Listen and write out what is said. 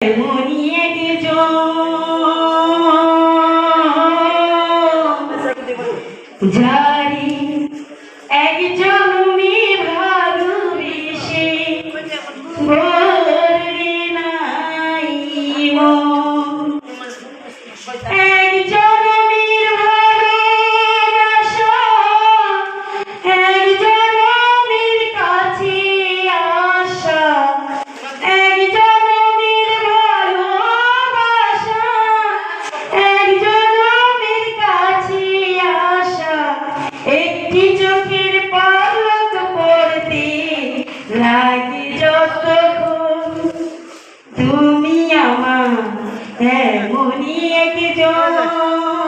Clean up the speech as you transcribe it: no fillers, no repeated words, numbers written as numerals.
এমনই একজন যারি একজন ভালোবেসে ভরবে নাই মন। একজন ভালোবাসা একজন কাছে আসা একজন ভালোবাসা একজন কাছে আসা একটি চোখের পলক পড়তে লাগে যতক্ষণ তুমি আমার এমনই একজন।